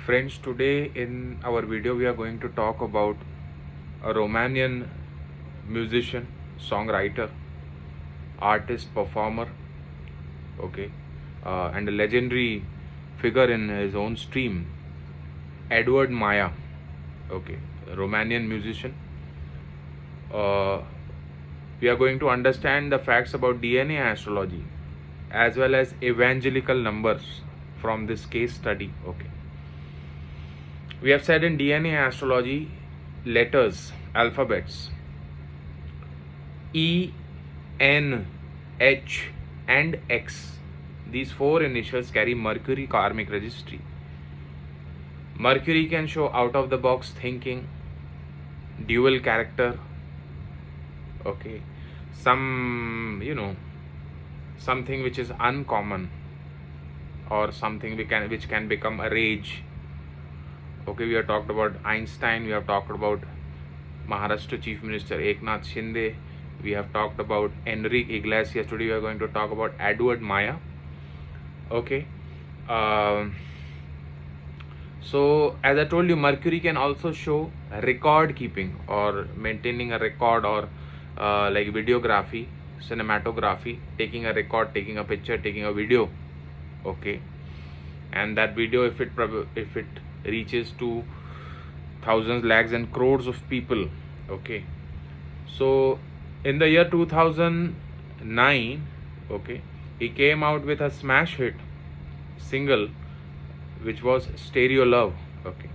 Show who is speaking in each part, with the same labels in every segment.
Speaker 1: Friends, today in our video we are going to talk about a Romanian musician, songwriter, artist, performer, okay, and a legendary figure in his own stream, Edward Maya, okay, a Romanian musician. We are going to understand the facts about DNA astrology as well as evangelical numbers from this case study, okay. We have said in DNA astrology, letters, alphabets, E, N, H, and X. These four initials carry Mercury Karmic Registry. Mercury can show out of the box thinking, dual character, okay, something which is uncommon, or something which can become a rage. Okay, we have talked about Einstein, we have talked about Maharashtra Chief Minister Eknath Shinde, we have talked about Enrique Iglesias. Today we are going to talk about Edward Maya. Okay, so as I told you, Mercury can also show record keeping or maintaining a record, or like videography, cinematography, taking a record, taking a picture, taking a video. Okay, and that video, if it reaches to thousands, lakhs and crores of people. Okay, so in the year 2009, okay, he came out with a smash hit single which was Stereo Love. Okay,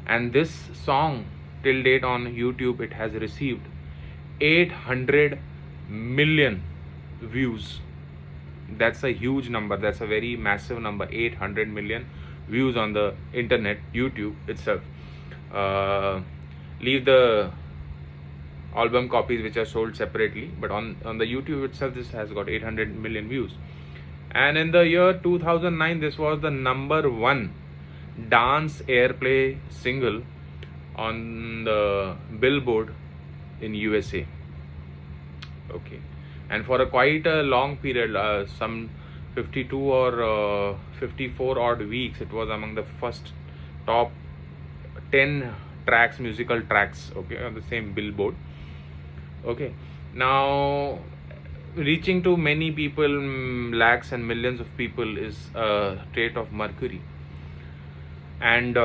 Speaker 1: and this song till date on YouTube, it has received 800 million views. That's a huge number, that's a very massive number. 800 million views on the internet, YouTube itself. Leave the album copies which are sold separately, but on the YouTube itself, this has got 800 million views. And in the year 2009, this was the #1 dance airplay single on the Billboard in USA. Okay, and for a quite a long period, some 52 or 54 odd weeks, it was among the first top 10 tracks, musical tracks, okay, on the same Billboard. Okay, now reaching to many people, lakhs and millions of people, is a trait of Mercury. And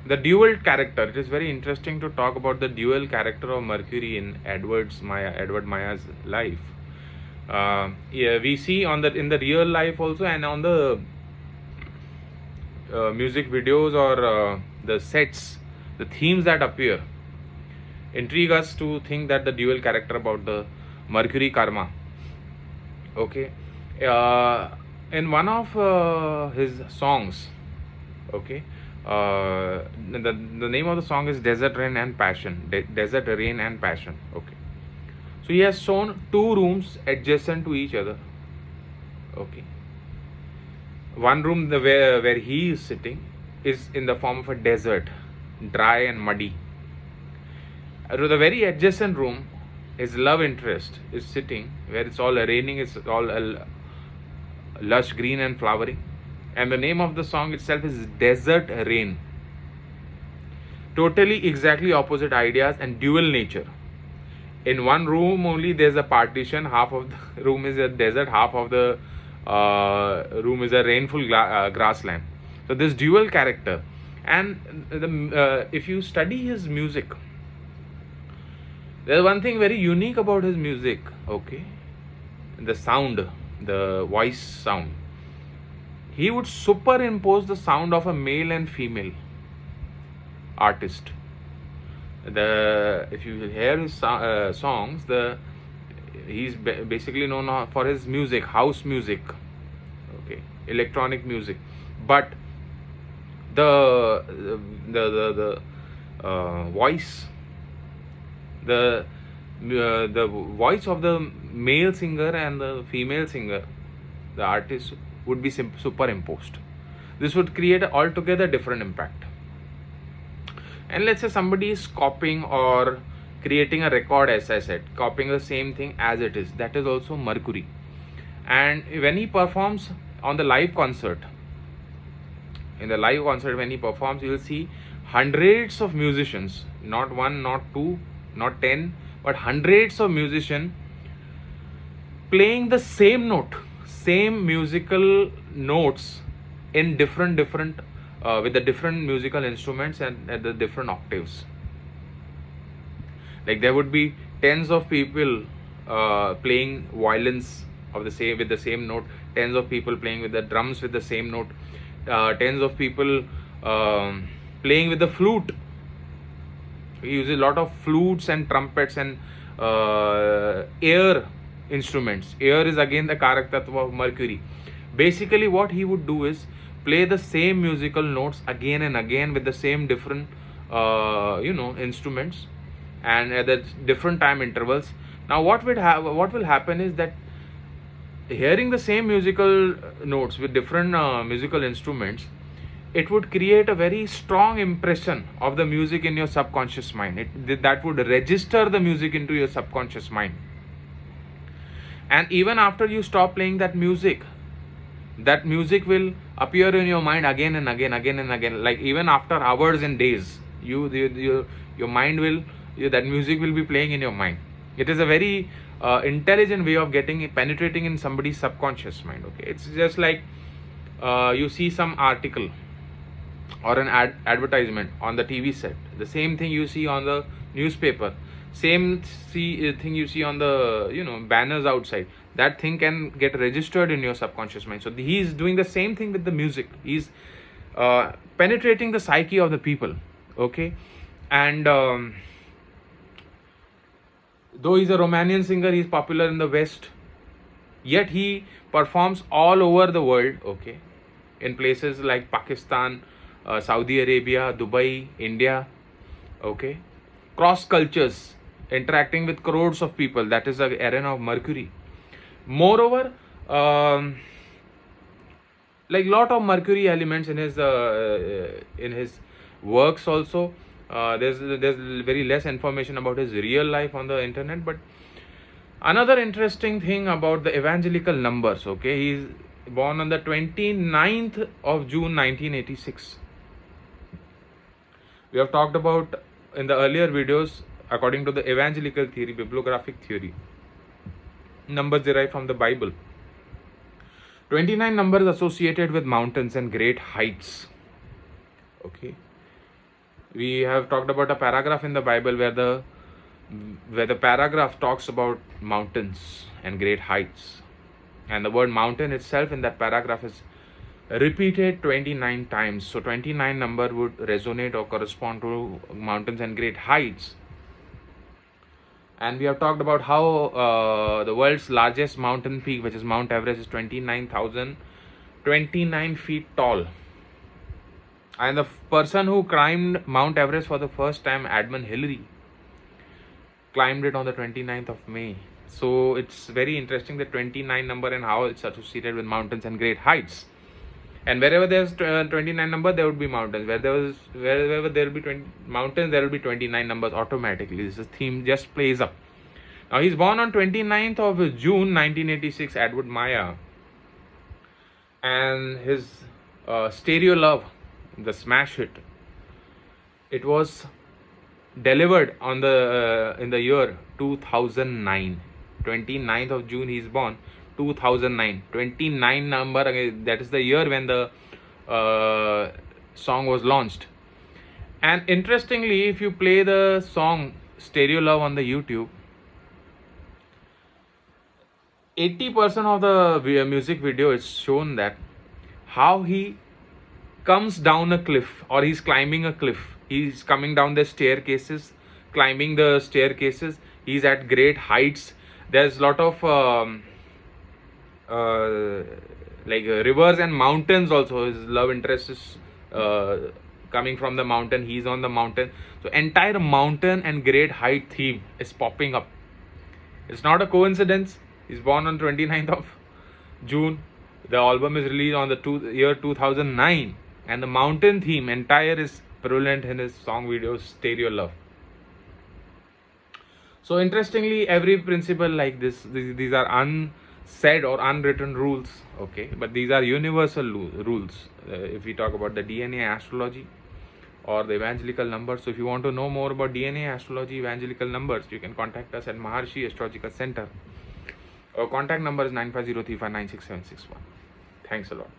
Speaker 1: the dual character, it is very interesting to talk about the dual character of Mercury in Edward Maya's life. Yeah, we see in the real life also, and on the music videos or the sets, the themes that appear intrigue us to think that the dual character about the Mercury karma. Okay, in one of his songs, okay, the name of the song is Desert Rain and Passion. Desert Rain and Passion. Okay, so he has shown two rooms adjacent to each other. Okay, one room where he is sitting is in the form of a desert, dry and muddy. To the very adjacent room, his love interest is sitting, where it's all raining, it's all lush green and flowering. And the name of the song itself is Desert Rain. Totally exactly opposite ideas and dual nature. In one room only there's a partition, half of the room is a desert, half of the room is a rainful grassland. So this dual character. And if you study his music, there's one thing very unique about his music, okay, the sound, the voice sound. He would superimpose the sound of a male and female artist. If you hear his songs, he's basically known for his music, house music, okay, electronic music. But the voice, the voice of the male singer and the female singer, the artist, would be superimposed. This would create an altogether different impact. And let's say somebody is copying or creating a record, as I said, copying the same thing as it is. That is also Mercury. And when he performs on the live concert, in the live concert, when he performs, you will see hundreds of musicians, not one, not two, not 10, but hundreds of musicians playing the same note, same musical notes in different with the different musical instruments and at the different octaves. Like there would be tens of people playing violins of the same with the same note, tens of people playing with the drums with the same note, tens of people playing with the flute. He uses a lot of flutes and trumpets and air instruments. Air is again the Karak Tattva of Mercury. Basically what he would do is play the same musical notes again and again with the same different instruments and at the different time intervals. Now what will happen is that hearing the same musical notes with different musical instruments, it would create a very strong impression of the music in your subconscious mind. That would register the music into your subconscious mind. And even after you stop playing that music will appear in your mind again and again. Like even after hours and days, your mind will, that music will be playing in your mind. It is a very intelligent way of penetrating in somebody's subconscious mind. Okay, it's just like you see some article or an advertisement on the TV set, the same thing you see on the newspaper, same thing you see on the banners outside. That thing can get registered in your subconscious mind. So he is doing the same thing with the music. He's penetrating the psyche of the people. Okay, and though he's a Romanian singer, he's popular in the West, yet he performs all over the world. Okay, in places like Pakistan, Saudi Arabia, Dubai, India. Okay, cross cultures, interacting with crores of people. That is the arena of Mercury. Moreover, like lot of Mercury elements in his works also. There's very less information about his real life on the internet. But another interesting thing about the evangelical numbers. Okay, he's born on the 29th of June 1986. We have talked about in the earlier videos, according to the evangelical theory, bibliographic theory, numbers derived from the Bible. 29 numbers associated with mountains and great heights. Okay, we have talked about a paragraph in the Bible where the paragraph talks about mountains and great heights, and the word mountain itself in that paragraph is repeated 29 times. So 29 number would resonate or correspond to mountains and great heights. And we have talked about how the world's largest mountain peak, which is Mount Everest, is 29,029 feet tall. And the person who climbed Mount Everest for the first time, Edmund Hillary, climbed it on the 29th of May. So it's very interesting, the 29 number and how it's associated with mountains and great heights. And wherever there's 29 number, there would be mountains. Wherever there will be 20 mountains, there will be 29 numbers automatically. This theme just plays up. Now he's born on 29th of June 1986, Edward Maya. And his Stereo Love, the smash hit, it was delivered on in the year 2009. 29th of June he is born, 2009. 29 number, that is the year when the song was launched. And interestingly, if you play the song Stereo Love on the YouTube, 80% of the music video is shown that how he comes down a cliff, or he's climbing a cliff. He's coming down the staircases, climbing the staircases. He's at great heights. There's a lot of rivers and mountains also. His love interest is coming from the mountain. He's on the mountain. So entire mountain and great height theme is popping up. It's not a coincidence. He's born on 29th of June. The album is released on the year 2009. And the mountain theme entire is prevalent in his song videos, Stereo Love. So interestingly, every principle like this, these are said or unwritten rules, okay, but these are universal rules. If we talk about the DNA astrology or the evangelical numbers, so if you want to know more about DNA astrology, evangelical numbers, you can contact us at Maharshi Astrological Center. Our contact number is 9503596761. Thanks a lot.